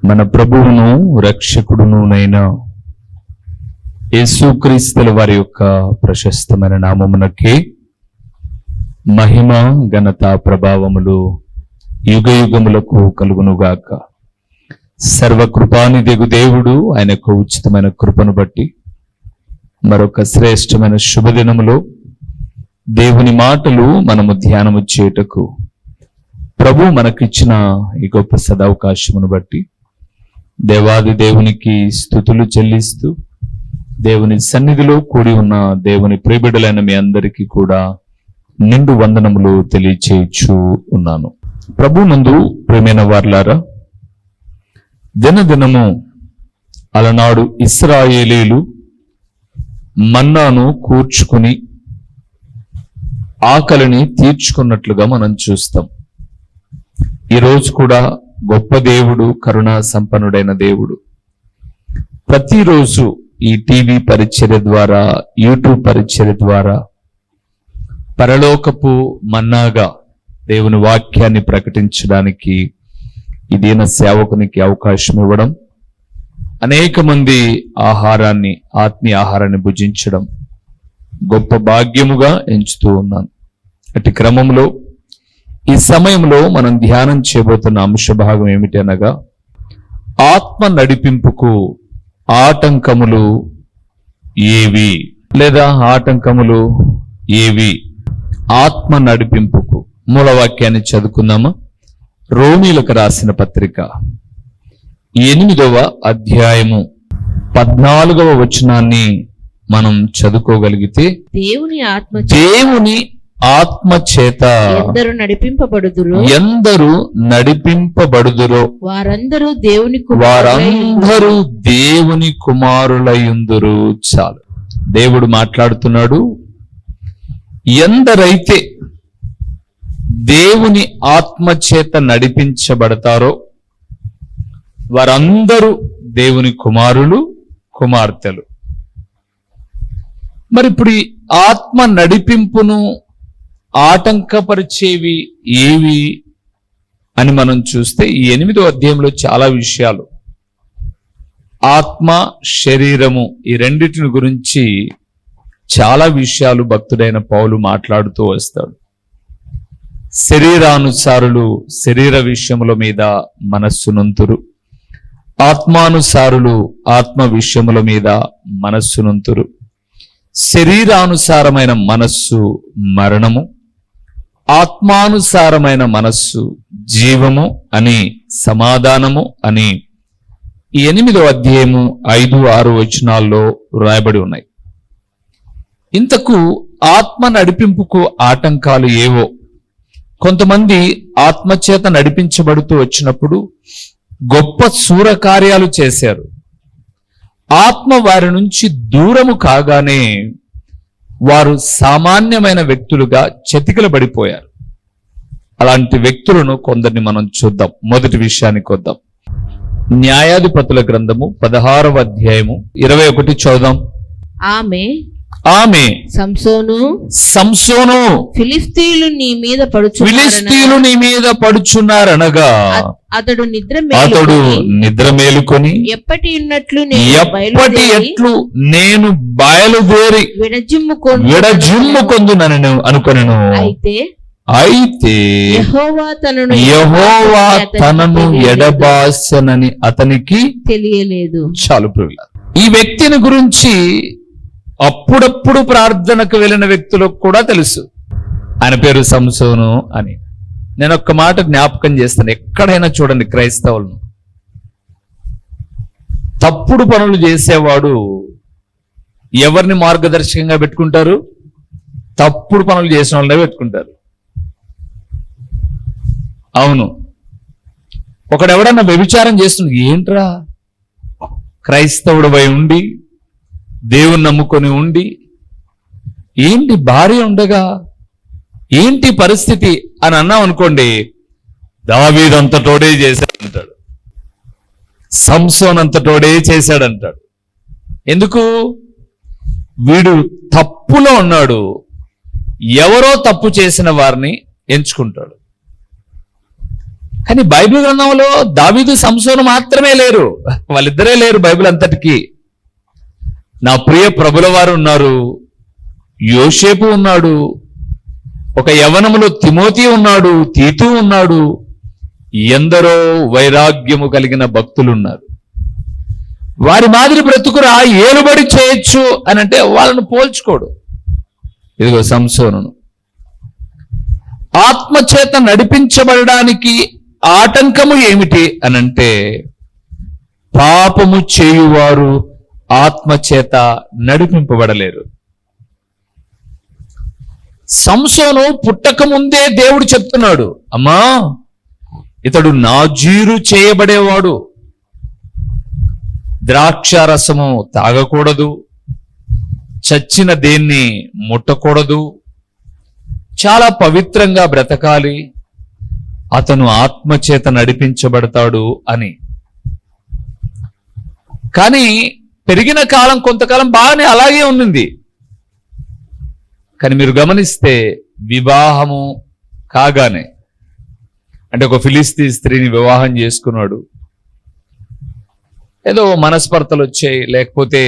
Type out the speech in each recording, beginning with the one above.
మన ప్రభువును రక్షకుడునునైన యేసుక్రీస్తుల వారి యొక్క ప్రశస్తమైన నామమునకి మహిమ ఘనత ప్రభావములు యుగయుగములకు కలుగునుగాక. సర్వకృపానిధిగు దేవుడు ఆయన యొక్క ఉచితమైన కృపను బట్టి మరొక శ్రేష్టమైన శుభదినములో దేవుని మాటలు మనము ధ్యానము చేయుటకు ప్రభు మనకిచ్చిన ఈ గొప్ప సదవకాశమును బట్టి దేవాది దేవునికి స్తుతులు చెల్లిస్తూ దేవుని సన్నిధిలో కూడి ఉన్న దేవుని ప్రియబిడ్డలైన మీ అందరికీ కూడా నిండు వందనములు తెలియచేయచ్చు ఉన్నాను. ప్రభు నందు ప్రియమైన వారలారా, దినదినము అలనాడు ఇశ్రాయేలీలు మన్నాను కూర్చుకుని ఆకలిని తీర్చుకున్నట్లుగా మనం చూస్తాం. ఈరోజు కూడా గొప్ప దేవుడు, కరుణా సంపన్నుడైన దేవుడు ప్రతిరోజు ఈ టీవీ పరిచర్య ద్వారా, యూట్యూబ్ పరిచర్య ద్వారా పరలోకపు మన్నాగా దేవుని వాక్యాన్ని ప్రకటించడానికి ఈ దీన సేవకునికి అవకాశం ఇవ్వడం, అనేక మంది ఆహారాన్ని, ఆత్మీయ ఆహారాన్ని భుజించడం గొప్ప భాగ్యముగా ఎంచుతూ ఉన్నాను. అటు క్రమంలో ఈ సమయంలో మనం ధ్యానం చేయబోతున్న అంశ భాగం ఏమిటి అనగా, ఆత్మ నడిపింపుకు ఆటంకములు ఏవి, లేదా ఆటంకములు ఏవి? ఆత్మ నడిపింపుకు మూలవాక్యాన్ని చదువుకుందామా? రోమీలకు రాసిన పత్రిక 8వ అధ్యాయము 14వ వచనాన్ని మనం చదువుకోగలిగితే, దేవుని ఆత్మ చేత ఎందరు నడిపింపబడుదురో వారందరూ దేవుని కుమారులయుందురు. చాలు, దేవుడు మాట్లాడుతున్నాడు. ఎందరైతే దేవుని ఆత్మ చేత నడిపించబడతారో వారందరూ దేవుని కుమారులు, కుమార్తెలు. మరి ఇప్పుడు ఈ ఆత్మ నడిపింపును ఆటంకపరిచేవి ఏవి అని మనం చూస్తే, ఈ 8వ అధ్యాయంలో చాలా విషయాలు, ఆత్మ, శరీరము, ఈ రెండిటిని గురించి చాలా విషయాలు భక్తుడైన పౌలు మాట్లాడుతూ వస్తాడు. శరీరానుసారులు శరీర విషయముల మీద మనస్సునుంతురు, ఆత్మానుసారులు ఆత్మ విషయముల మీద మనస్సునుంతురు. శరీరానుసారమైన మనస్సు మరణము, ఆత్మానుసారమైన మనస్సు జీవము అని, సమాధానము అని ఈ 8వ అధ్యాయము 5, 6 వచనాల్లో రాయబడి ఉన్నాయి. ఇంతకు ఆత్మ నడిపింపుకు ఆటంకాలు ఏవో. కొంతమంది ఆత్మచేత నడిపించబడుతూ వచ్చినప్పుడు గొప్ప శూరకార్యాలు చేశారు. ఆత్మ వారి నుంచి దూరము కాగానే వారు సామాన్యమైన వ్యక్తులుగా చతికిలబడిపోయారు. అలాంటి వ్యక్తులను కొందరిని మనం చూద్దాం. మొదటి విషయానికి వద్దాం. న్యాయాధిపతుల గ్రంథము 16వ అధ్యాయము 21 చూద్దాం. ఆమె సంసోను ఫిలిష్తీయులు నీ మీద పడుచున్నారనగా అతడు నిద్ర మేలుకొని ఎప్పటి ఎట్లు నేను బయలుదేరి విడజిమ్ముకొందునని అనుకొనెను. అయితే యెహోవా తనను ఎడబాసెనని అతనికి తెలియలేదు. చాలు ప్రియులారా, ఈ వ్యక్తిని గురించి అప్పుడప్పుడు ప్రార్థనకు వెళ్ళిన వ్యక్తులకు కూడా తెలుసు. ఆయన పేరు సంసోను అని. నేను ఒక్క మాట జ్ఞాపకం చేస్తాను. ఎక్కడైనా చూడండి, క్రైస్తవులను తప్పుడు పనులు చేసేవాడు ఎవరిని మార్గదర్శకంగా పెట్టుకుంటారు? తప్పుడు పనులు చేసిన వాళ్ళనే పెట్టుకుంటారు. అవును, ఒకడెవడన్నా వ్యభిచారం చేస్తుంది, ఏంట్రా క్రైస్తవుడు వై ఉండి, దేవుని నమ్ముకొని ఉండి, ఏంటి భార్య ఉండగా ఏంటి పరిస్థితి అని అన్నాం అనుకోండి, దావీదంతటోడే చేశాడంటాడు, సంసోన్ అంతటోడే చేశాడంటాడు. ఎందుకు? వీడు తప్పులో ఉన్నాడు, ఎవరో తప్పు చేసిన వారిని ఎంచుకుంటాడు. కానీ బైబిల్ గ్రంథంలో దావీదు సంసోను మాత్రమే లేరు, వాళ్ళిద్దరే లేరు బైబిల్ అంతటికి. నా ప్రియ ప్రభుల వారు ఉన్నారు, యోసేపు ఉన్నాడు, ఒక యవ్వనములో తిమోతి ఉన్నాడు, తీతు ఉన్నాడు, ఎందరో వైరాగ్యము కలిగిన భక్తులు ఉన్నారు. వారి మాదిరి బ్రతుకురా ఏలుబడి చేయొచ్చు అని అంటే వాళ్ళను పోల్చుకోడు. ఇదిగో సంసోనును ఆత్మచేత నడిపించబడడానికి ఆటంకము ఏమిటి అనంటే, పాపము చేయువారు ఆత్మచేత నడిపింపబడలేరు. సంసోను పుట్టక ముందే దేవుడు చెప్తున్నాడు, అమ్మా ఇతడు నాజీరు చేయబడేవాడు, ద్రాక్ష రసము తాగకూడదు, చచ్చిన దేన్ని ముట్టకూడదు, చాలా పవిత్రంగా బ్రతకాలి, అతను ఆత్మచేత నడిపించబడతాడు అని. కానీ పెరిగిన కాలం కొంతకాలం బాగానే అలాగే ఉన్నింది. కానీ మీరు గమనిస్తే వివాహము కాగానే, అంటే ఒక ఫిలిస్తీ స్త్రీని వివాహం చేసుకున్నాడు, ఏదో మనస్పర్ధలు వచ్చాయి, లేకపోతే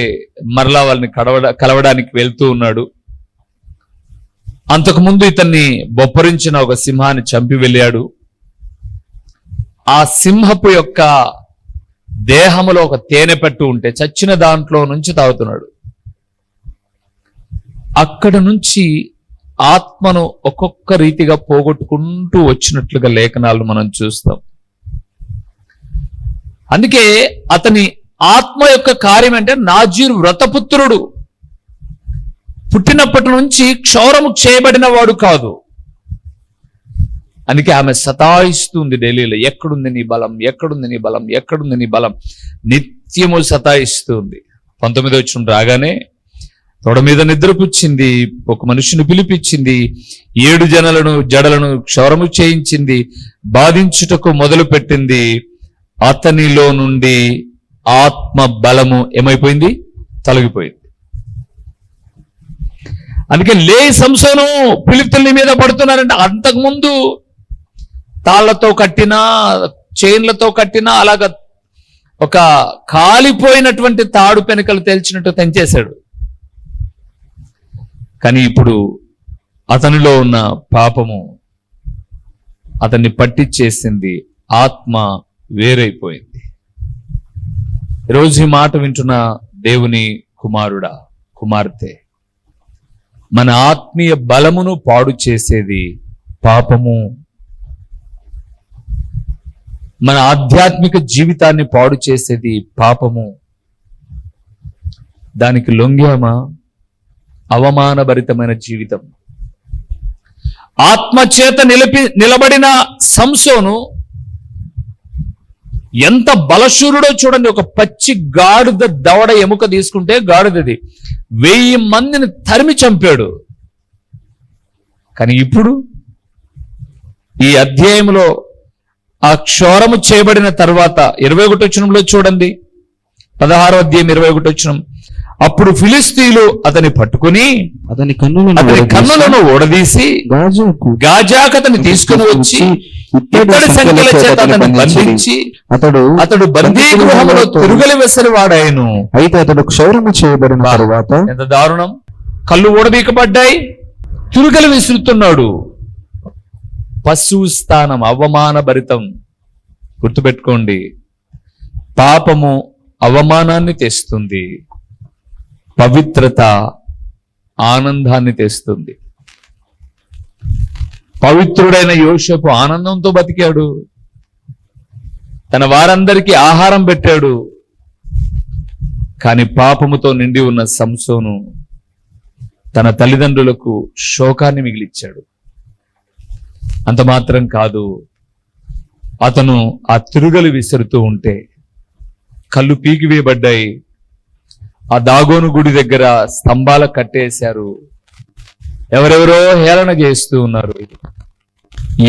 మరలా వాళ్ళని కలవడానికి వెళ్తూ ఉన్నాడు. అంతకుముందు ఇతన్ని బొప్పరించిన ఒక సింహాన్ని చంపి వెళ్ళాడు. ఆ సింహపు యొక్క దేహములో ఒక తేనె పట్టు ఉంటే చచ్చిన దాంట్లో నుంచి తాగుతున్నాడు. అక్కడ నుంచి ఆత్మను ఒక్కొక్క రీతిగా పోగొట్టుకుంటూ వచ్చినట్లుగా లేఖనాలను మనం చూస్తాం. అందుకే అతని ఆత్మ యొక్క కార్యం అంటే నాజీరు వ్రతపుత్రుడు, పుట్టినప్పటి నుంచి క్షౌరము చేయబడిన వాడు కాదు. అందుకే ఆమె సతాయిస్తుంది ఢిల్లీలో, ఎక్కడుంది నీ బలం, ఎక్కడుంది నీ బలం, ఎక్కడుంది నీ బలం, నిత్యము సతాయిస్తుంది. 19వ వచనం రాగానే తొడ మీద నిద్రపుచ్చింది, ఒక మనుషుని పిలిపించింది, 7 జడలను క్షౌరము చేయించింది, బాధించుటకు మొదలు పెట్టింది. అతనిలో నుండి ఆత్మ బలము ఏమైపోయింది, తొలగిపోయింది. అందుకే లే సంసోను ఫిలిష్తీయుల మీద పడుతున్నారంటే, అంతకుముందు తాళ్లతో కట్టినా చైన్లతో కట్టినా అలాగ ఒక కాలిపోయినటువంటి తాడు పెనకలు తెల్చినట్టు తెంచేశాడు. కానీ ఇప్పుడు అతనిలో ఉన్న పాపము అతన్ని పట్టించేసింది, ఆత్మ వేరైపోయింది. ఈరోజు ఈ మాట వింటున్న దేవుని కుమారుడా, కుమార్తె, మన ఆత్మీయ బలమును పాడు చేసేది పాపము. మన ఆధ్యాత్మిక జీవితాన్ని పాడు చేసేది పాపము. దానికి లొంగామా? అవమానభరితమైన జీవితం. ఆత్మచేత నిలబడిన సంసోను ఎంత బలశూరుడో చూడండి. ఒక పచ్చి గాడిద దవడ ఎముక తీసుకుంటే, గాడిదది 1000 మందిని తరిమి చంపాడు. కానీ ఇప్పుడు ఈ అధ్యాయంలో ఆ క్షౌరము చేయబడిన తర్వాత 21వ వచనంలో చూడండి, 16వ అధ్యాయం 21వ వచనం, అప్పుడు ఫిలిష్తీయులు అతని పట్టుకుని అతని కన్నులను ఓడదీసి గాజాకు అతన్ని తీసుకుని వచ్చి ఇత్తడి సంఖ్యల చేత అతన్ని బంధించి అతడు బందీ గృహములో తిరుగలి వెసరివాడాయను. అయితే అతడు క్షౌరము చేయబడిన తరువాత, ఎంత దారుణం, కళ్ళు ఊడబీకబడ్డాయి, తిరుగలి విసురుతున్నాడు. పశువు స్థానం, అవమానభరితం. గుర్తుపెట్టుకోండి, పాపము అవమానాన్ని తెస్తుంది, పవిత్రత ఆనందాన్ని తెస్తుంది. పవిత్రుడైన యోసేపు ఆనందంతో బతికాడు, తన వారందరికీ ఆహారం పెట్టాడు. కానీ పాపముతో నిండి ఉన్న సంసోను తన తల్లిదండ్రులకు శోకాన్ని మిగిలిచ్చాడు. అంత మాత్రం కాదు, అతను ఆ తిరుగలి విసురుతూ ఉంటే కళ్ళు పీకివేయబడ్డాయి. ఆ దాగోను గుడి దగ్గర స్తంభాల కట్టేశారు, ఎవరెవరో హేళన చేస్తూ ఉన్నారు.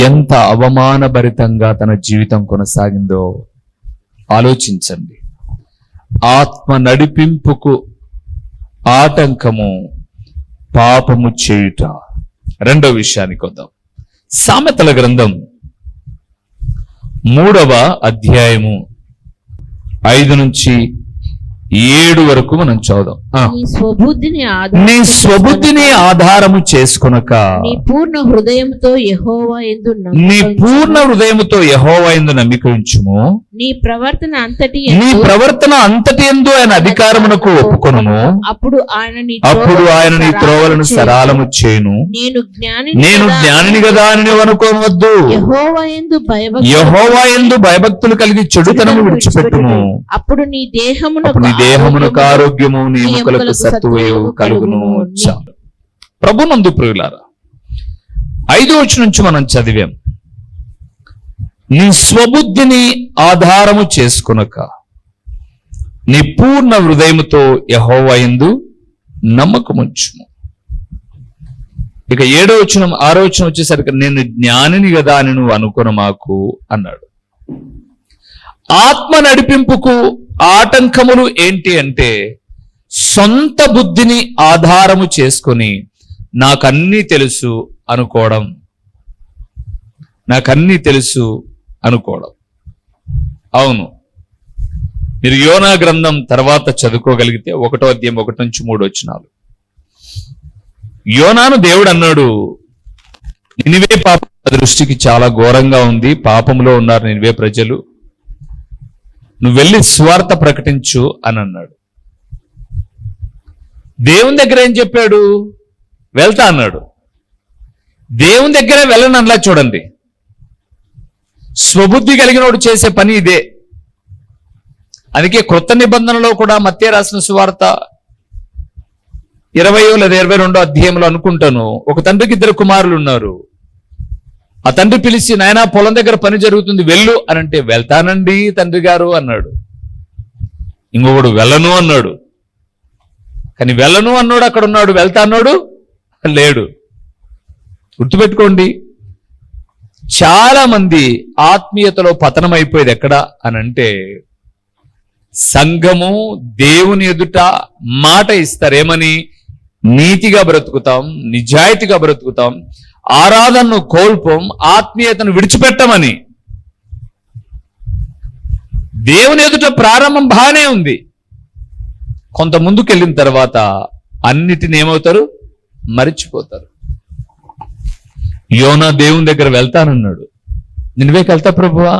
ఎంత అవమానభరితంగా తన జీవితం కొనసాగిందో ఆలోచించండి. ఆత్మ నడిపింపుకు ఆటంకము పాపము చేయుట. రెండో విషయానికి వద్దాం. సామెతల గ్రంథం 3వ అధ్యాయము 5 నుంచి 7 వరకు మనం చదుదాం. నీ స్వబుద్ధిని నీ స్వబుద్ధిని ఆధారము చేసుకొనక నీ పూర్ణ హృదయంతో యెహోవా యందు నీ పూర్ణ హృదయముతో యెహోవా యందు నమ్మిక ఉంచుము. నీ ప్రవర్తన అంతటి నీ ప్రవర్తన అంతటి యందు ఆయన అధికారమునకు ఒప్పుకొనుము. అప్పుడు ఆయన నీ త్రోవలను సరళము చేయును. నేను జ్ఞానిని కదా అని నువ్వు అనుకోవద్దు. యెహోవా యందు భయభక్తులు కలిగి చెడుతనము విడిచిపెట్టుము. అప్పుడు నీ దేహమునకు ఆరోగ్యము, నీ ఎముకలకు సత్తువయు కలుగును. ప్రభునందు ప్రియులారా, 5వ వచనం నుంచి మనం చదివాం. నీ స్వబుద్ధిని ఆధారము చేసుకొనక నీ పూర్ణ హృదయముతో యెహోవా యందు నమ్మకముంచుము. ఇక 7వ వచనం 6వ వచనం వచ్చేసరికి నేను జ్ఞానిని కదా అని నువ్వు అనుకొన మాకు అన్నాడు. ఆత్మ నడిపింపుకు ఆటంకములు ఏంటి అంటే సొంత బుద్ధిని ఆధారము చేసుకొని నాకన్నీ తెలుసు అనుకోవడం. అవును, మీరు యోనా గ్రంథం తర్వాత చదువుకోగలిగితే 1వ అధ్యాయం 1 నుంచి 3 వచనాలు. యోనాను దేవుడు అన్నాడు, నినివే పాపం దృష్టికి చాలా ఘోరంగా ఉంది, పాపంలో ఉన్నారు నినివే ప్రజలు, నువ్వు వెళ్ళి స్వార్థ ప్రకటించు అని అన్నాడు. దేవుని దగ్గర ఏం చెప్పాడు? వెళ్తా అన్నాడు. దేవుని దగ్గరే వెళ్ళనలా చూడండి. స్వబుద్ధి కలిగినోడు చేసే పని ఇదే. అందుకే క్రొత్త నిబంధనలో కూడా మత్తయి రాసిన సువార్త 20 లేదా 22 అధ్యాయంలో అనుకుంటాను, ఒక తండ్రికి 2 కుమారులు ఉన్నారు. ఆ తండ్రి పిలిచి, నాయనా పొలం దగ్గర పని జరుగుతుంది వెళ్ళు అని అంటే, వెళ్తానండి తండ్రి గారు అన్నాడు. ఇంకొకడు వెళ్ళను అన్నాడు. కానీ వెళ్ళను అన్నాడు అక్కడ ఉన్నాడు, వెళ్తా అన్నాడు లేడు. గుర్తుపెట్టుకోండి, చాలా మంది ఆత్మీయతలో పతనం అయిపోయేది ఎక్కడ అనంటే, సంఘము దేవుని ఎదుట మాట ఇస్తారేమని, నీతిగా బ్రతుకుతాం, నిజాయితీగా బ్రతుకుతాం, ఆరాధనను కోల్పోం, ఆత్మీయతను విడిచిపెట్టమని. దేవుని ఎదుట ప్రారంభం బాగానే ఉంది, కొంత ముందుకు వెళ్ళిన తర్వాత అన్నిటిని ఏమవుతారు? మరిచిపోతారు. యోనా దేవుని దగ్గర వెళ్తానన్నాడు. నినివేకి వెళ్తా ప్రభువా?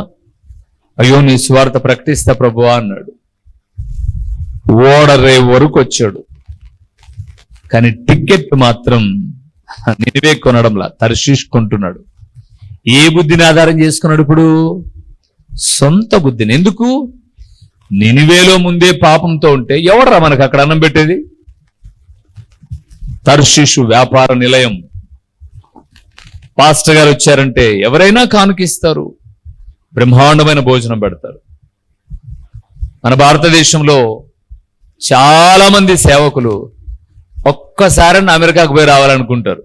అయ్యో నీ సువార్త ప్రకటిస్తా ప్రభువా అన్నాడు. ఓడరే వరకు వచ్చాడు, కానీ టికెట్ మాత్రం నినివే కొనడంలా తర్షీష్కుంటున్నాడు. ఏ బుద్ధిని ఆధారం చేసుకున్నాడు ఇప్పుడు? సొంత బుద్ధిని. ఎందుకు? నినివేలో ముందే పాపంతో ఉంటే ఎవడరా మనకు అక్కడ అన్నం పెట్టేది? తర్షీషు వ్యాపార నిలయం. పాస్టర్ గారు వచ్చారంటే ఎవరైనా కానుకిస్తారు, బ్రహ్మాండమైన భోజనం పెడతారు. మన భారతదేశంలో చాలా మంది సేవకులు ఒక్కసారైనా అమెరికాకు పోయి రావాలనుకుంటారు.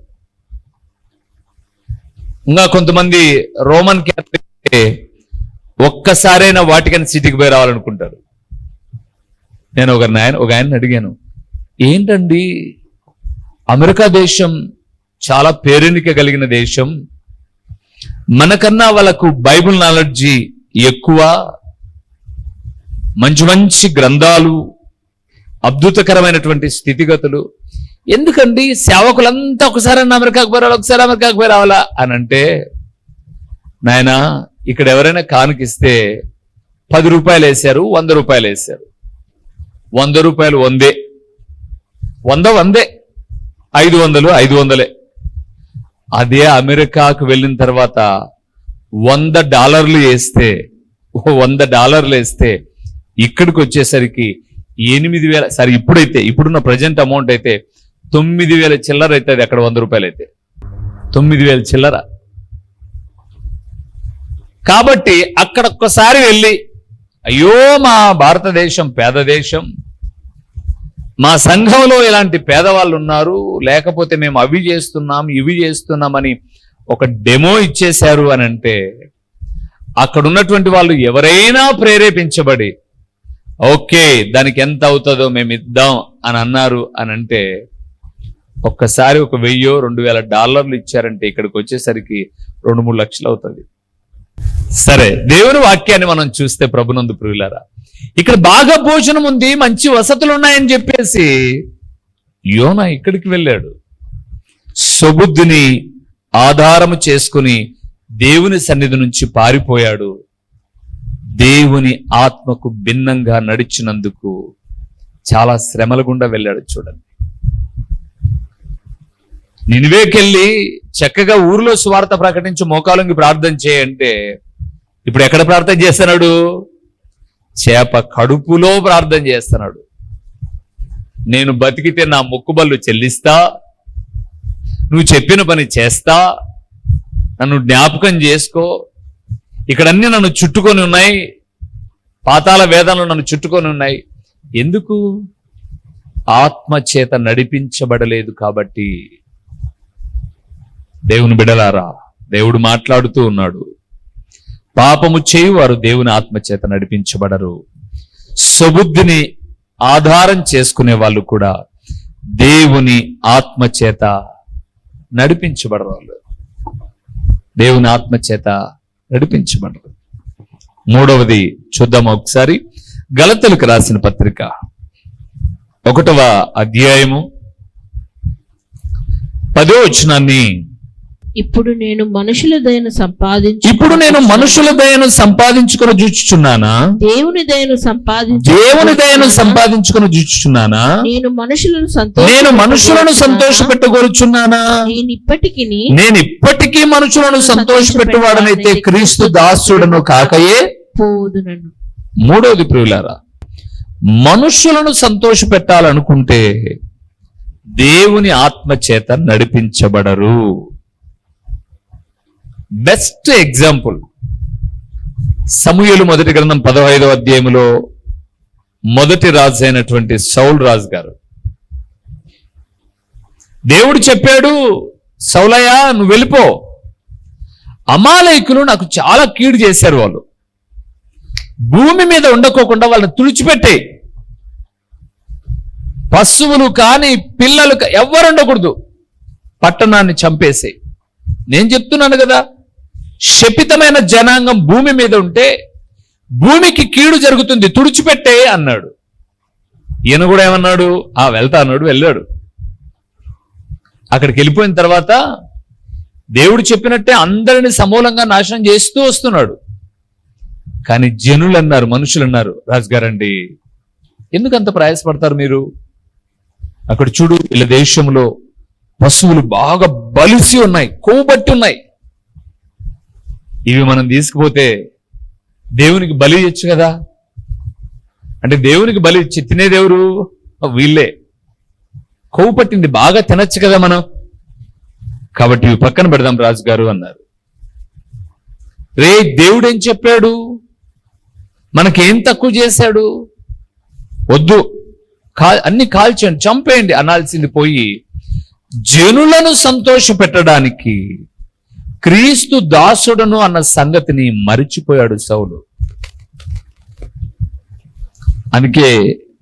ఇంకా కొంతమంది రోమన్ క్యాథలిక్ ఒక్కసారైనా వాటికన్ సిటీకి పోయి రావాలనుకుంటారు. నేను ఒక ఆయన అడిగాను, ఏంటండి అమెరికా దేశం చాలా పేరెనిక కలిగిన దేశం, మనకన్నా వాళ్ళకు బైబిల్ నాలెడ్జి ఎక్కువ, మంచి మంచి గ్రంథాలు, అద్భుతకరమైనటువంటి స్థితిగతులు, ఎందుకండి సేవకులంతా ఒకసారి అమెరికాకు పోయి రావాలా అని అంటే, నాయనా ఇక్కడ ఎవరైనా కానుకిస్తే 10 రూపాయలు వేశారు, 100 రూపాయలు వేశారు. 100 రూపాయలు 100, 100 500 500. అదే అమెరికాకు వెళ్ళిన తర్వాత $100 వేస్తే, $100 వేస్తే ఇక్కడికి వచ్చేసరికి 8,000, సరే ఇప్పుడున్న ప్రజెంట్ అమౌంట్ అయితే 9,000 చిల్లర అవుతుంది. అక్కడ 100 రూపాయలు అయితే 9,000 చిల్లర. కాబట్టి అక్కడ ఒక్కసారి వెళ్ళి, అయ్యో మా భారతదేశం పేద దేశం, మా సంఘంలో ఇలాంటి పేదవాళ్ళు ఉన్నారు, లేకపోతే మేము అవి చేస్తున్నాం ఇవి చేస్తున్నామని ఒక డెమో ఇచ్చేశారు అని అంటే, అక్కడ ఉన్నటువంటి వాళ్ళు ఎవరైనా ప్రేరేపించబడి ఓకే దానికి ఎంత అవుతుందో మేము ఇద్దాం అని అన్నారు అని అంటే, ఒక్కసారి ఒక $1,000 $2,000 ఇచ్చారంటే ఇక్కడికి వచ్చేసరికి 2-3 లక్షలు అవుతుంది. సరే, దేవుని వాక్యాన్ని మనం చూస్తే ప్రభునందు ప్రియులారా, ఇక్కడ బాగా భోజనం ఉంది, మంచి వసతులు ఉన్నాయని చెప్పేసి యోనా ఇక్కడికి వెళ్ళాడు. సుబుద్ధిని ఆధారము చేసుకుని దేవుని సన్నిధి నుంచి పారిపోయాడు. దేవుని ఆత్మకు భిన్నంగా నడిచినందుకు చాలా శ్రమల గుండా వెళ్ళాడు. చూడండి, నినివేకెళ్ళి చక్కగా ఊరిలో సువార్త ప్రకటించి మోకాలుంగి ప్రార్థన చేయంటే ఇప్పుడు ఎక్కడ ప్రార్థన చేస్తున్నాడు? చేప కడుపులో ప్రార్థన చేస్తున్నాడు. నేను బతికితే నా మొక్కుబళ్ళు చెల్లిస్తా, నువ్వు చెప్పిన పని చేస్తా, నన్ను జ్ఞాపకం చేసుకో, ఇక్కడన్నీ నన్ను చుట్టుకొని ఉన్నాయి, పాతాళ వేదాలు నన్ను చుట్టుకొని ఉన్నాయి. ఎందుకు? ఆత్మచేత నడిపించబడలేదు కాబట్టి. దేవుని బిడలారా, దేవుడు మాట్లాడుతూ ఉన్నాడు. పాపము చేయువారు దేవుని ఆత్మచేత నడిపించబడరు. సుబుద్ధిని ఆధారం చేసుకునే వాళ్ళు కూడా దేవుని ఆత్మచేత నడిపించబడరు. వాళ్ళు దేవుని ఆత్మచేత నడిపించబడరు. మూడవది చూద్దాం ఒకసారి. గలతీయులకు రాసిన పత్రిక 1వ అధ్యాయము 10వ వచనాన్ని, ఇప్పుడు నేను మనుషుల దయను సంపాదించుకుని చూచుచున్నానా? దేవుని దయను సంపాదించుకుని చూచుచున్నానా? నేను మనుషులను సంతోషపెట్టగోరుచున్నానా? నేను ఇప్పటికీ మనుషులను సంతోషపెట్టువాడనైతే క్రీస్తు దాసుడను కాకయే పోదునను. మూడవది ప్రియులారా, మనుషులను సంతోషపెట్టాలనుకుంటే దేవుని ఆత్మచేత నడిపించబడరు. బెస్ట్ ఎగ్జాంపుల్ సమూయేలు మొదటి గ్రంథం 15వ అధ్యాయంలో మొదటి రాజు అయినటువంటి సౌలు రాజు గారు. దేవుడు చెప్పాడు, సౌలయ్య నువ్వు వెళ్ళిపో, అమాలేకులు నాకు చాలా కీడు చేశారు, వాళ్ళు భూమి మీద ఉండకోకుండా వాళ్ళని తుడిచిపెట్టే, పశువులు కానీ పిల్లలు ఎవ్వరు ఉండకూడదు, పట్టణాన్ని చంపేసే. నేను చెప్తున్నాను కదా, శపితమైన జనాంగం భూమి మీద ఉంటే భూమికి కీడు జరుగుతుంది, తుడిచిపెట్టే అన్నాడు. ఈయన కూడా ఏమన్నాడు? వెళ్తా అన్నాడు, వెళ్ళాడు. అక్కడికి వెళ్ళిపోయిన తర్వాత దేవుడు చెప్పినట్టే అందరిని సమూలంగా నాశనం చేస్తూ వస్తున్నాడు. కానీ జనులు అన్నారు, మనుషులు అన్నారు, రాజుగారండి ఎందుకు అంత ప్రయాసపడతారు మీరు? అక్కడ చూడు, వీళ్ళ దేశంలో పశువులు బాగా బలిసి ఉన్నాయి, కొవ్వుబట్టి ఉన్నాయి, ఇవి మనం తీసుకుపోతే దేవునికి బలి ఇచ్చు కదా. అంటే దేవునికి బలి ఇచ్చి తినేదెవరు? వీళ్ళే. కొవ్వు పట్టింది బాగా తినచ్చు కదా మనం, కాబట్టి ఇవి పక్కన పెడదాం రాజుగారు అన్నారు. రే, దేవుడు ఏం చెప్పాడు? మనకేం తక్కువ చేశాడు? వద్దు, అన్ని కాల్చండి, చంపేయండి అనాల్సింది పోయి జనులను సంతోష పెట్టడానికి క్రీస్తు దాసుడను అన్న సంగతిని మరిచిపోయాడు సౌలు. అందుకే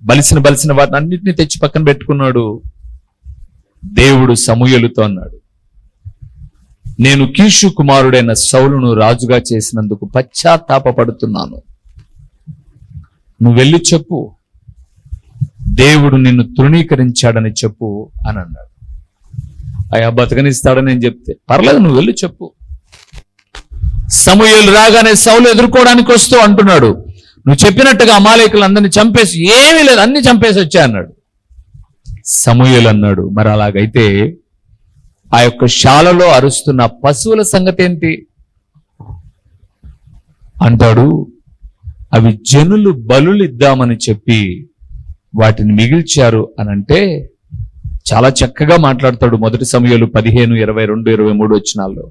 బలిసిన వాటిని అన్నింటినీ తెచ్చి పక్కన పెట్టుకున్నాడు. దేవుడు సమూయేలుతో అన్నాడు, నేను కీషు కుమారుడైన సౌలును రాజుగా చేసినందుకు పశ్చాత్తాపపడుతున్నాను. నువ్వు వెళ్ళి చెప్పు, దేవుడు నిన్ను తృణీకరించాడని చెప్పు అని అన్నాడు. అయ్యా బతకనిస్తాడని నేను చెప్తే, పర్లేదు నువ్వు వెళ్ళి చెప్పు. సమూయేలు రాగానే సౌలు ఎదుర్కోవడానికి వస్తూ అంటున్నాడు, నువ్వు చెప్పినట్టుగా అమాలేకులందరినీ చంపేసి, ఏమీ లేదు అన్ని చంపేసి వచ్చా అన్నాడు. సమూయేలు అన్నాడు, మరి అలాగైతే ఆ యొక్క శాలలో అరుస్తున్న పశువుల సంగతి ఏంటి అంటాడు. అవి జనులు బలులు ఇద్దామని చెప్పి వాటిని మిగిల్చారు అని అంటే చాలా చక్కగా మాట్లాడతాడు. మొదటి సమూయేలు 15, 22, 23 వచనాల్లో.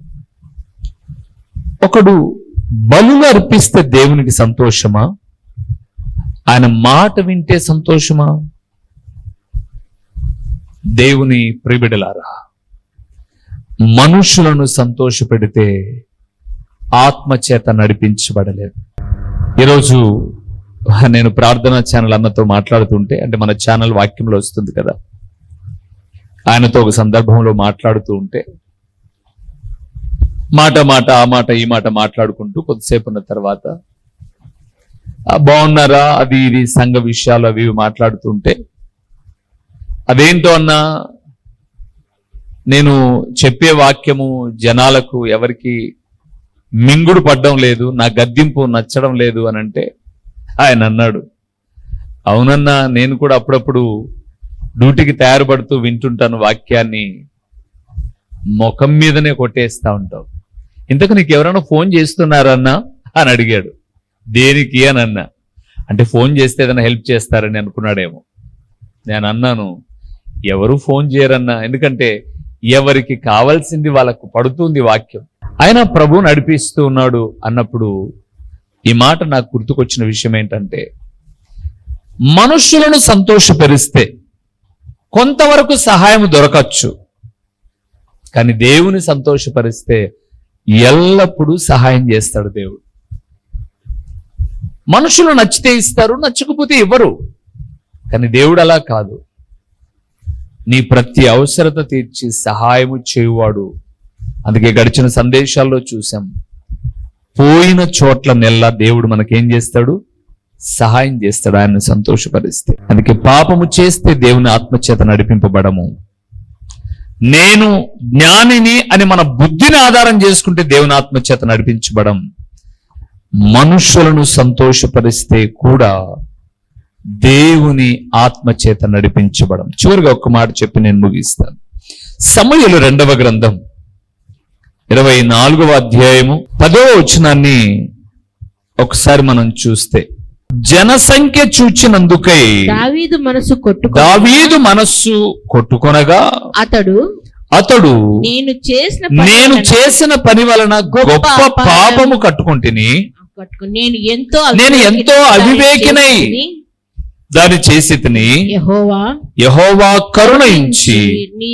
ఒకడు బలులు అర్పిస్తే దేవునికి సంతోషమా? ఆయన మాట వింటే సంతోషమా? దేవుని ప్రియబిడలారా, మనుషులను సంతోషపెడితే ఆత్మచేత నడిపించబడలేదు. ఈరోజు నేను ప్రార్థనా ఛానల్ అన్నతో మాట్లాడుతుంటే, అంటే మన ఛానల్ వాక్యంలో వస్తుంది కదా, ఆయనతో ఒక సందర్భంలో మాట్లాడుతూ ఉంటే ఆ మాట ఈ మాట మాట్లాడుకుంటూ కొద్దిసేపు ఉన్న తర్వాత బాగున్నారా అది ఇది సంఘ విషయాలు అవి ఇవి మాట్లాడుతుంటే, అదేంటో అన్నా నేను చెప్పే వాక్యము జనాలకు ఎవరికి మింగుడు పడ్డం లేదు, నా గద్దింపు నచ్చడం లేదు అని అంటే ఆయన అన్నాడు, అవునన్నా నేను కూడా అప్పుడప్పుడు డ్యూటీకి తయారుపడుతూ వింటుంటాను వాక్యాన్ని, ముఖం మీదనే కొట్టేస్తా ఉంటావు. ఇంతకు నీకు ఎవరైనా ఫోన్ చేస్తున్నారన్నా అని అడిగాడు. దేనికి అని అన్నా. అంటే ఫోన్ చేస్తే ఏదైనా హెల్ప్ చేస్తారని అనుకున్నాడేమో. నేను అన్నాను, ఎవరు ఫోన్ చేయరన్నా, ఎందుకంటే ఎవరికి కావాల్సింది వాళ్ళకు పడుతుంది వాక్యం. ఆయన ప్రభు నడిపిస్తూ ఉన్నాడు అన్నప్పుడు ఈ మాట నాకు గుర్తుకొచ్చిన విషయం ఏంటంటే, మనుషులను సంతోషపరిస్తే కొంతవరకు సహాయం దొరకచ్చు, కానీ దేవుని సంతోషపరిస్తే ఎల్లప్పుడూ సహాయం చేస్తాడు దేవుడు. మనుషులు నచ్చితే ఇస్తారు, నచ్చకపోతే ఇవ్వరు, కానీ దేవుడు అలా కాదు. నీ ప్రతి అవసరత తీర్చి సహాయము చేయువాడు. అందుకే గడిచిన సందేశాల్లో చూసాం, పోయిన చోట్ల నెల్లా దేవుడు మనకేం చేస్తాడు? సహాయం చేస్తాడు, ఆయన్ని సంతోషపరిస్తే. అందుకే పాపము చేస్తే దేవుని ఆత్మచేత నడిపింపబడము. నేను జ్ఞానిని అని మన బుద్ధిని ఆధారం చేసుకుంటే దేవుని ఆత్మచేత నడిపించబడం. మనుషులను సంతోషపరిస్తే కూడా దేవుని ఆత్మచేత నడిపించబడం. చివరిగా ఒక్క మాట చెప్పి నేను ముగిస్తాను. సమూయేలు 2వ గ్రంథం 24వ అధ్యాయము 10వ వచనాన్ని ఒకసారి మనం చూస్తే, జనసంఖ్య చూచినందుకై దావీదు మనస్సు కొట్టుకొనగా అతడు నేను చేసిన పని వలన గొప్ప పాపము కట్టుకుంటుని, నేను ఎంతో అవివేకినై దాన్ని చేసి యెహోవా కరుణించి నీ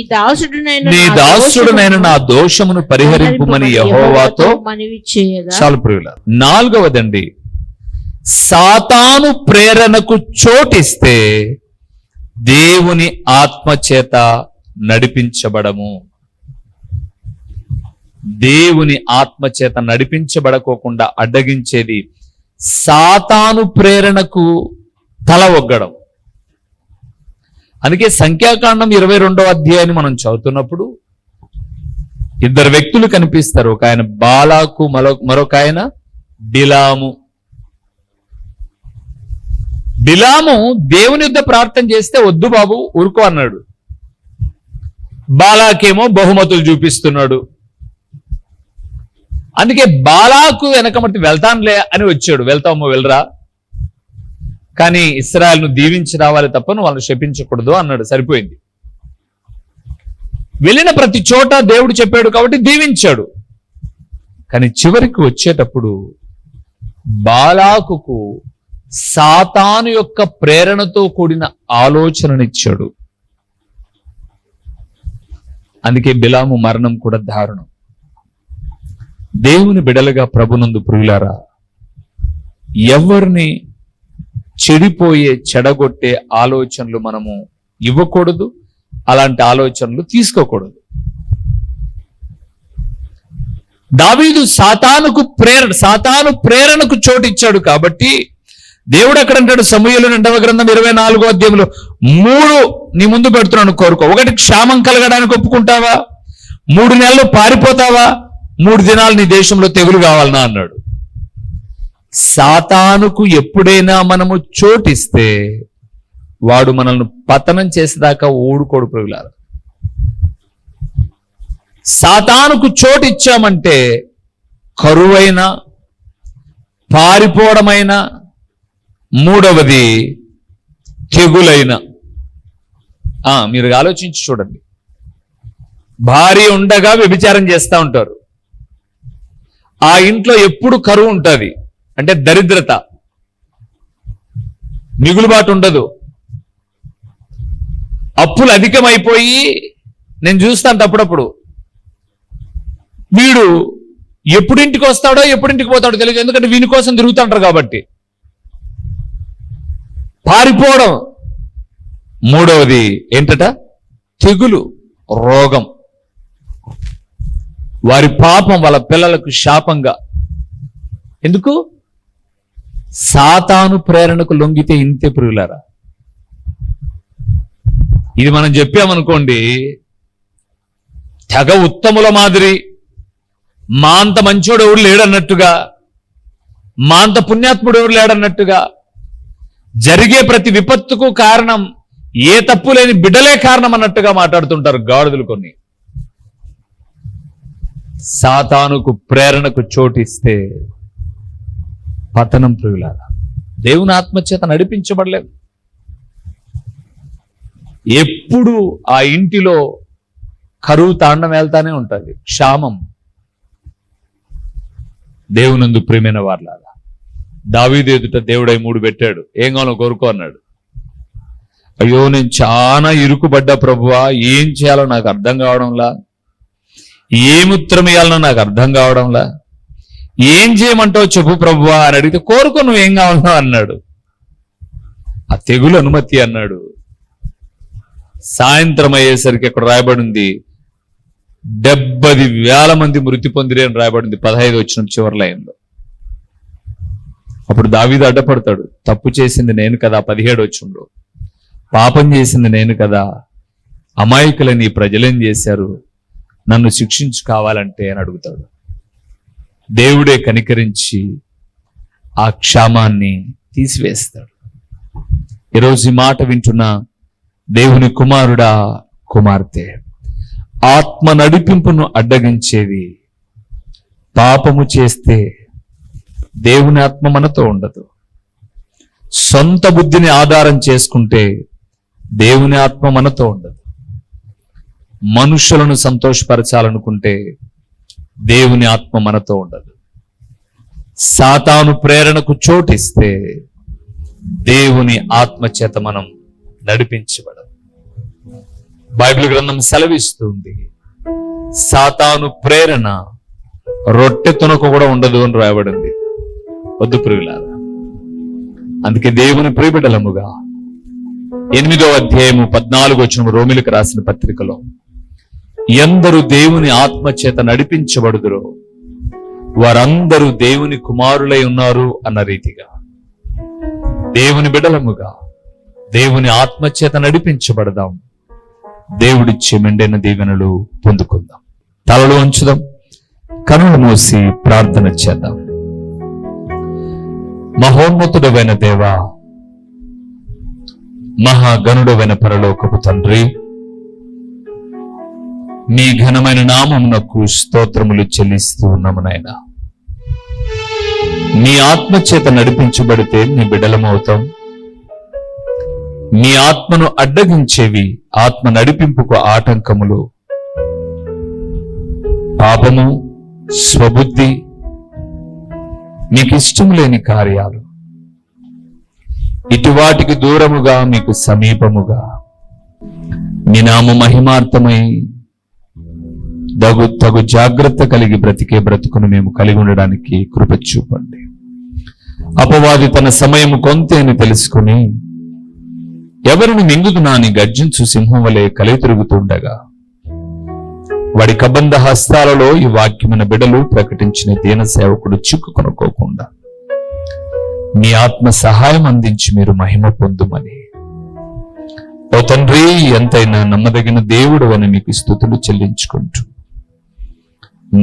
దాసుడునైన నా దోషమును పరిహరింపుమని యెహోవాతో మనవి చేయగా. చాలు ప్రియులారా, 4వదండి, సాతాను ప్రేరణకు చోటిస్తే దేవుని ఆత్మచేత నడిపించబడము. దేవుని ఆత్మచేత నడిపించబడకోకుండా అడ్డగించేది సాతాను ప్రేరణకు తల ఒగ్గడం. అందుకే సంఖ్యాకాండం 22వ అధ్యాయాన్ని మనం చదువుతున్నప్పుడు 2 వ్యక్తులు కనిపిస్తారు. ఒక ఆయన బాలాకు, మరొక ఆయన బిలాము. బిలాము దేవుని యుద్ధ ప్రార్థన చేస్తే వద్దు బాబు ఊరుకో అన్నాడు. బాలాకేమో బహుమతులు చూపిస్తున్నాడు. అందుకే బాలాకు వెనకమట్టి వెళ్తానులే అని వచ్చాడు. వెళ్తామో వెళ్ళరా, కానీ ఇశ్రాయేలును దీవించి రావాలి తప్ప నువ్వు వాళ్ళని శపించకూడదు అన్నాడు. సరిపోయింది. వెళ్ళిన ప్రతి చోట దేవుడు చెప్పాడు కాబట్టి దీవించాడు. కానీ చివరికి వచ్చేటప్పుడు బాలాకుకు సాతాను యొక్క ప్రేరణతో కూడిన ఆలోచననిచ్చాడు. అందుకే బిలాము మరణం కూడా దారుణం. దేవుని బిడలుగా ప్రభునందు ప్రియులారా, ఎవరిని చెడిపోయే చెడగొట్టే ఆలోచనలు మనము ఇవ్వకూడదు, అలాంటి ఆలోచనలు తీసుకోకూడదు. దావీదు సాతాను ప్రేరణకు చోటిచ్చాడు కాబట్టి దేవుడు అక్కడ అంటాడు, సమూయేలు 2వ గ్రంథం 24వ అధ్యాయంలో 3 నీ ముందు పెడుతున్నాను కోరుకో. 1 క్షేమం కలగడానికి ఒప్పుకుంటావా? 3 నెలలు పారిపోతావా? 3 దినాలు నీ దేశంలో తెగులు కావాలనా అన్నాడు. సాతానుకు ఎప్పుడైనా మనము చోటిస్తే వాడు మనల్ని పతనం చేసేదాకా ఊడుకోడు ప్రియులారా. సాతానుకు చోటిచ్చామంటే కరువైన, పారిపోవడమైన, 3వది తెగులైన. మీరు ఆలోచించి చూడండి. భార్య ఉండగా వ్యభిచారం చేస్తూ ఉంటారు. ఆ ఇంట్లో ఎప్పుడు కరువు ఉంటుంది, అంటే దరిద్రత, మిగులుబాటు ఉండదు, అప్పులు అధికమైపోయి నేను చూస్తాను అప్పుడప్పుడు. వీడు ఎప్పుడింటికి వస్తాడో ఎప్పుడింటికి పోతాడో తెలియదు, ఎందుకంటే వీని కోసం తిరుగుతుంటారు కాబట్టి. పారిపోవడం. 3వది ఏంటట? తెగులు, రోగం. వారి పాపం వాళ్ళ పిల్లలకు శాపంగా. ఎందుకు? సాతాను ప్రేరణకు లొంగితే ఇంతే ప్రియులారా. ఇది మనం చెప్పామనుకోండి, తెగ ఉత్తముల మాదిరి, మా అంత మంచోడు ఎవరు లేడన్నట్టుగా, మా అంత పుణ్యాత్ముడు ఎవరు లేడన్నట్టుగా, జరిగే ప్రతి విపత్తుకు కారణం ఏ తప్పు లేని బిడ్డలే కారణం అన్నట్టుగా మాట్లాడుతుంటారు గాడిదలు కొన్ని. సాతానుకు ప్రేరణకు చోటిస్తే పతనం ప్రియులారా. దేవుని ఆత్మచేత నడిపించబడలేదు. ఎప్పుడు ఆ ఇంటిలో కరువు తాండం వెళ్తానే ఉంటుంది, క్షామం. దేవునందు ప్రియమైన వారలారా, దావీదు ఎదుట దేవుడై 3 పెట్టాడు. ఏం కావాలో కోరుకో అన్నాడు. అయ్యో నేను చాలా ఇరుకుబడ్డా ప్రభువా, ఏం చేయాలో నాకు అర్థం కావడంలా, ఏమి ఉత్తరం ఇవ్వాలనో నాకు అర్థం కావడంలా, ఏం చేయమంటావు చెప్పు ప్రభువా అని అడిగితే, కోరుకో నువ్వేం కావాలనో అన్నాడు. ఆ తెగులు అనుమతి అన్నాడు. సాయంత్రం అయ్యేసరికి అక్కడ రాయబడింది 70,000 మంది మృతి పొందిరే అని రాయబడింది 15 వచ్చిన చివరి లైన్లో. అప్పుడు దావీదు అడ్డపడతాడు. తప్పు చేసింది నేను కదా, 17 వచ్చిండు. పాపం చేసింది నేను కదా, అమాయకులని ప్రజలేం చేశారు, నన్ను శిక్షించు కావాలంటే అని అడుగుతాడు. దేవుడే కనికరించి ఆ క్షామాన్ని తీసివేస్తాడు. ఈరోజు ఈ మాట వింటున్న దేవుని కుమారుడా, కుమార్తె, ఆత్మ నడిపింపును అడ్డగించేది పాపము చేస్తే దేవుని ఆత్మ మనతో ఉండదు. సొంత బుద్ధిని ఆధారం చేసుకుంటే దేవుని ఆత్మ మనతో ఉండదు. మనుషులను సంతోషపరచాలనుకుంటే దేవుని ఆత్మ మనతో ఉండదు. సాతాను ప్రేరణకు చోటిస్తే దేవుని ఆత్మ చేత మనం నడిపించబడదు. బైబిల్ గ్రంథం సెలవిస్తుంది, సాతాను ప్రేరణ రొట్టె తునక కూడా ఉండదు అని రాయబడింది. వద్దు ప్రియులారా. అందుకే దేవుని ప్రియబిడ్డలముగా 8వ అధ్యాయము 14 వచనం రోమిలకు రాసిన పత్రికలో, ఎందరు దేవుని ఆత్మ చేత నడిపించబడుదురో వారందరూ దేవుని కుమారులై ఉన్నారు అన్న రీతిగా దేవుని బిడ్డలముగా దేవుని ఆత్మ చేత నడిపించబడదాం. దేవుడిచ్చే మెండైన దీవెనలు పొందుకుందాం. తలలు ఉంచుదాం, కనులు మూసి ప్రార్థన చేద్దాం. మహోన్నతుడవైన దేవా, మహాగణుడవైన పరలోకపు తండ్రి, మీ ఘనమైన నామమునకు స్తోత్రములు చెల్లిస్తూ ఉన్నాము నాయనా. మీ ఆత్మ చేత నడిపించబడితే నీ బిడ్డలమవుతాం. మీ ఆత్మను అడ్డగించేవి, ఆత్మ నడిపింపుకు ఆటంకములు పాపము, స్వబుద్ధి, మీకు ఇష్టం లేని కార్యాలు, ఇటువాటికి దూరముగా మీకు సమీపముగా మీ నామ మహిమార్థమై తగు జాగ్రత్త కలిగి బ్రతికే బ్రతుకును మేము కలిగి ఉండడానికి కృప చూపండి. అపవాది తన సమయం కొంతే అని తెలుసుకుని ఎవరిని మింగుదునా అని గర్జించు సింహం వలె కలయి తిరుగుతుండగా వాడి కబంధ హస్తాలలో ఈ వాక్యమైన బిడలు ప్రకటించిన దీన సేవకుడు చిక్కుకొనుకోకుండా మీ ఆత్మ సహాయం అందించి మీరు మహిమ పొందుమని, ఓ తండ్రి, ఎంతైనా నమ్మదగిన దేవుడు అని మీకు స్తుతులు చెల్లించుకుంటూ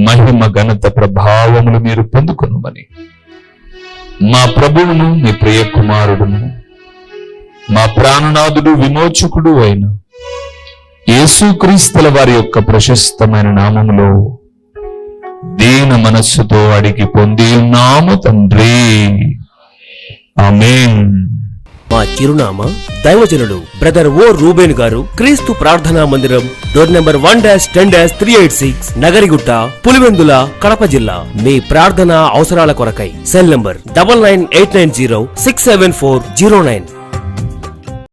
మహిమ ఘనత ప్రభావములు మీరు పొందుకొనుమని మా ప్రభువును మీ ప్రియ కుమారుడును మా ప్రాణనాథుడు విమోచకుడు అయిన యేసుక్రీస్తుల వారి యొక్క ప్రశస్తమైన నామములో దీన మనస్సుతో అడిగి పొంది ఉన్నాము తండ్రి. ఆమేన్. మా చిరునామా దైవజనుడు బ్రదర్ ఓ రూబేన్ గారు, క్రీస్తు ప్రార్థనా మందిరం, డోర్ నెంబర్ 1-386, నగరిగుట్ట, పులివెందుల, కడప జిల్లా. మీ ప్రార్థనా అవసరాల కొరకై సెల్ నంబర్ 9989067409.